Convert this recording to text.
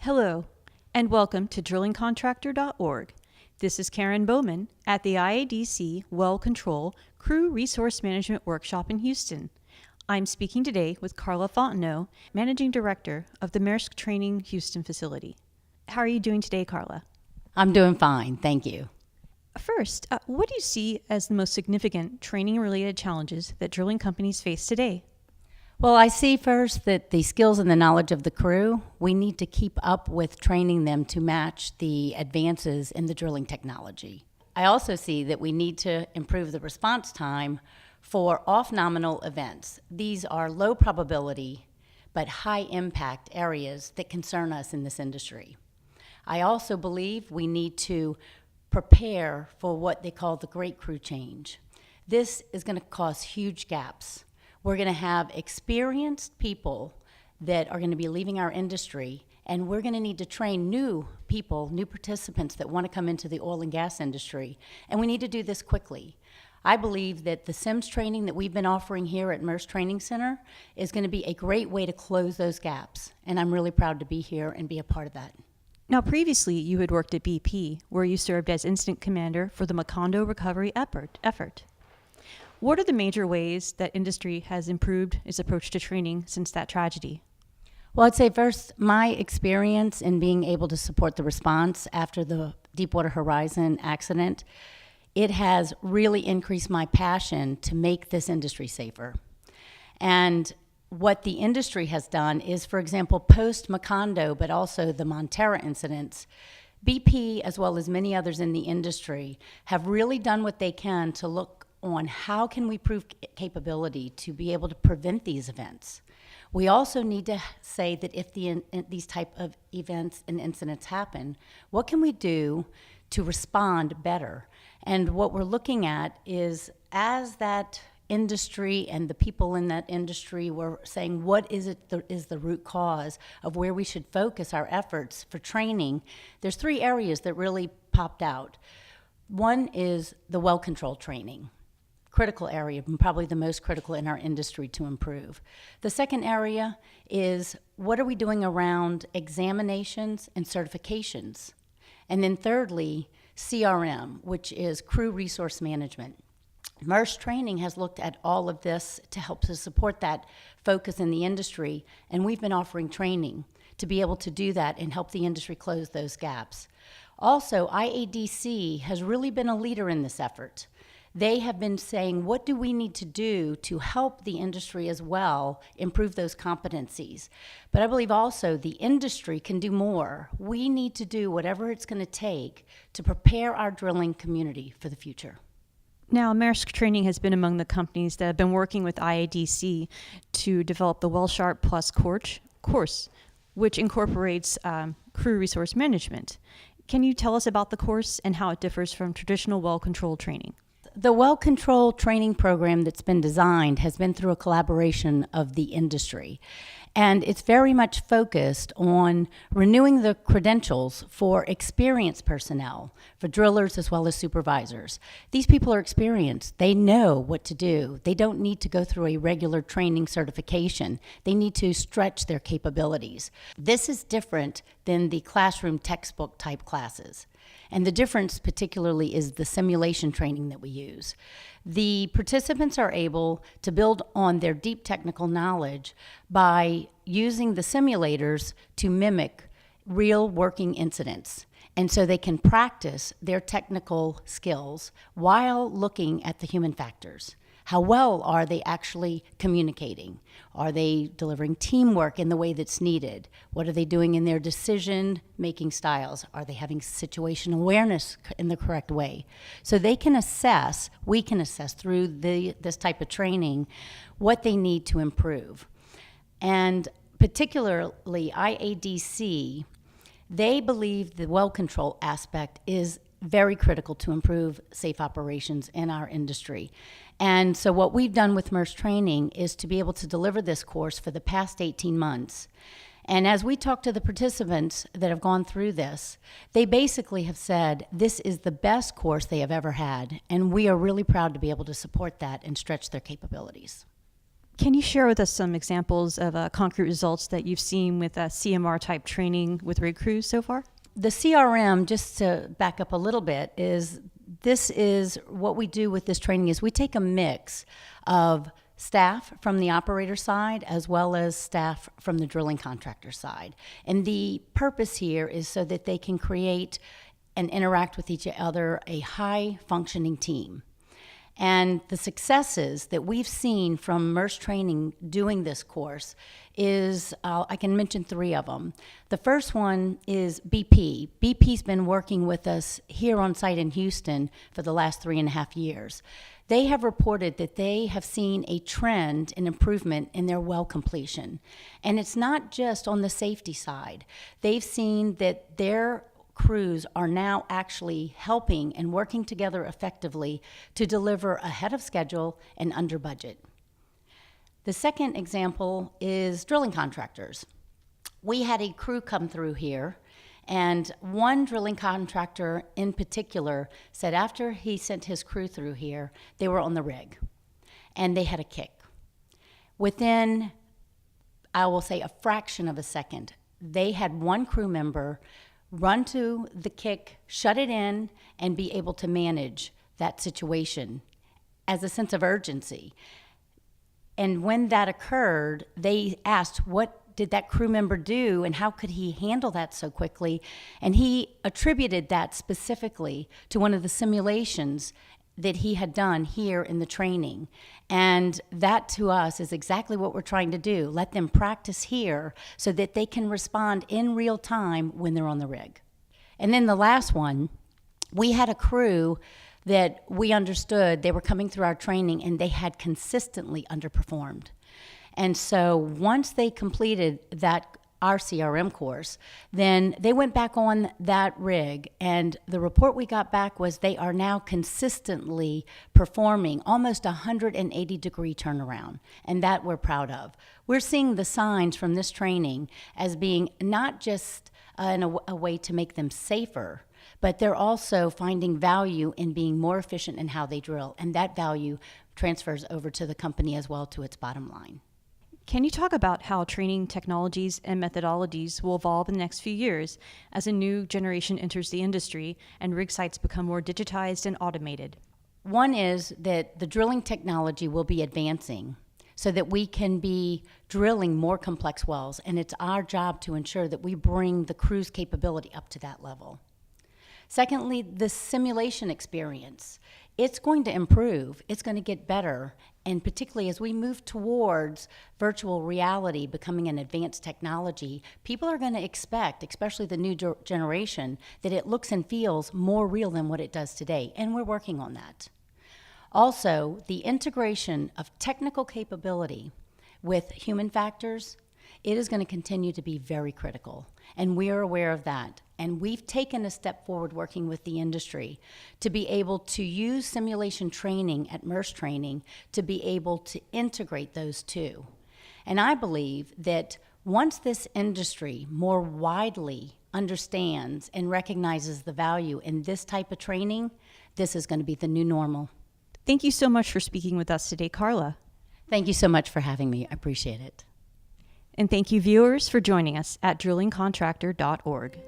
Hello, and welcome to drillingcontractor.org. This is Karen Bowman at the IADC Well Control Crew Resource Management Workshop in Houston. I'm speaking today with Carla Fontenot, Managing Director of the Maersk Training Houston facility. How are you doing today, Carla? I'm doing fine, thank you. First, what do you see as the most significant training-related challenges that drilling companies face today? Well, I see first that the skills and the knowledge of the crew, we need to keep up with training them to match the advances in the drilling technology. I also see that we need to improve the response time for off-nominal events. These are low probability but high impact areas that concern us in this industry. I also believe we need to prepare for what they call the great crew change. This is going to cause huge gaps. We're going to have experienced people that are going to be leaving our industry, and we're going to need to train new people, new participants that want to come into the oil and gas industry, and we need to do this quickly. I believe that the SIMS training that we've been offering here at Maersk Training Center is going to be a great way to close those gaps, and I'm really proud to be here and be a part of that. Now, previously, you had worked at BP, where you served as incident commander for the Macondo recovery effort. What are the major ways that industry has improved its approach to training since that tragedy? Well, I'd say first, my experience in being able to support the response after the Deepwater Horizon accident, it has really increased my passion to make this industry safer. And what the industry has done is, for example, post-Macondo, but also the Montara incidents, BP, as well as many others in the industry, have really done what they can to look on how can we prove capability to be able to prevent these events. We also need to say that if these type of events and incidents happen, what can we do to respond better? And what we're looking at is, as that industry and the people in that industry were saying, what is it that is the root cause of where we should focus our efforts for training, there's three areas that really popped out. One is the well control training. Critical area, and probably the most critical in our industry to improve. The second area is, what are we doing around examinations and certifications? And then thirdly, CRM, which is crew resource management. Maersk Training has looked at all of this to help to support that focus in the industry, and we've been offering training to be able to do that and help the industry close those gaps. Also, IADC has really been a leader in this effort. They have been saying, what do we need to do to help the industry as well improve those competencies? But I believe also the industry can do more. We need to do whatever it's going to take to prepare our drilling community for the future. Now, Maersk Training has been among the companies that have been working with IADC to develop the Well Sharp Plus course, which incorporates crew resource management. Can you tell us about the course and how it differs from traditional well control training? The well control training program that's been designed has been through a collaboration of the industry. And it's very much focused on renewing the credentials for experienced personnel, for drillers as well as supervisors. These people are experienced. They know what to do. They don't need to go through a regular training certification. They need to stretch their capabilities. This is different than the classroom textbook type classes. And the difference particularly is the simulation training that we use. The participants are able to build on their deep technical knowledge by using the simulators to mimic real working incidents. And so they can practice their technical skills while looking at the human factors. How well are they actually communicating? Are they delivering teamwork in the way that's needed? What are they doing in their decision-making styles? Are they having situation awareness in the correct way? So they can assess, we can assess through this type of training what they need to improve. And particularly IADC, they believe the well control aspect is very critical to improve safe operations in our industry. And so what we've done with Maersk Training is to be able to deliver this course for the past 18 months. And as we talk to the participants that have gone through this, they basically have said this is the best course they have ever had, and we are really proud to be able to support that and stretch their capabilities. Can you share with us some examples of concrete results that you've seen with CMR type training with rig crews so far? The CRM, just to back up a little bit, this is what we do with this training is we take a mix of staff from the operator side as well as staff from the drilling contractor side. And the purpose here is so that they can create and interact with each other a high functioning team. And the successes that we've seen from Maersk Training doing this course is, I can mention 3 of them. The first one is BP. BP's been working with us here on site in Houston for the last 3.5 years. They have reported that they have seen a trend in improvement in their well completion. And it's not just on the safety side. They've seen that their crews are now actually helping and working together effectively to deliver ahead of schedule and under budget. The second example is drilling contractors. We had a crew come through here, and one drilling contractor in particular said after he sent his crew through here, they were on the rig, and they had a kick. Within, I will say, a fraction of a second, they had one crew member run to the kick, shut it in, and be able to manage that situation as a sense of urgency. And when that occurred, they asked, what did that crew member do and how could he handle that so quickly? And he attributed that specifically to one of the simulations that he had done here in the training. And that to us is exactly what we're trying to do. Let them practice here so that they can respond in real time when they're on the rig. And then the last one, we had a crew that we understood they were coming through our training and they had consistently underperformed. And so once they completed our CRM course, then they went back on that rig, and the report we got back was they are now consistently performing almost 180-degree turnaround, and that we're proud of. We're seeing the signs from this training as being not just a way to make them safer, but they're also finding value in being more efficient in how they drill, and that value transfers over to the company as well to its bottom line. Can you talk about how training technologies and methodologies will evolve in the next few years as a new generation enters the industry and rig sites become more digitized and automated? One is that the drilling technology will be advancing so that we can be drilling more complex wells, and it's our job to ensure that we bring the crew's capability up to that level. Secondly, the simulation experience. It's going to improve, it's going to get better, and particularly as we move towards virtual reality becoming an advanced technology, people are going to expect, especially the new generation, that it looks and feels more real than what it does today, and we're working on that. Also, the integration of technical capability with human factors, it is going to continue to be very critical, and we are aware of that. And we've taken a step forward working with the industry to be able to use simulation training at Maersk Training to be able to integrate those two. And I believe that once this industry more widely understands and recognizes the value in this type of training, this is going to be the new normal. Thank you so much for speaking with us today, Carla. Thank you so much for having me. I appreciate it. And thank you, viewers, for joining us at drillingcontractor.org.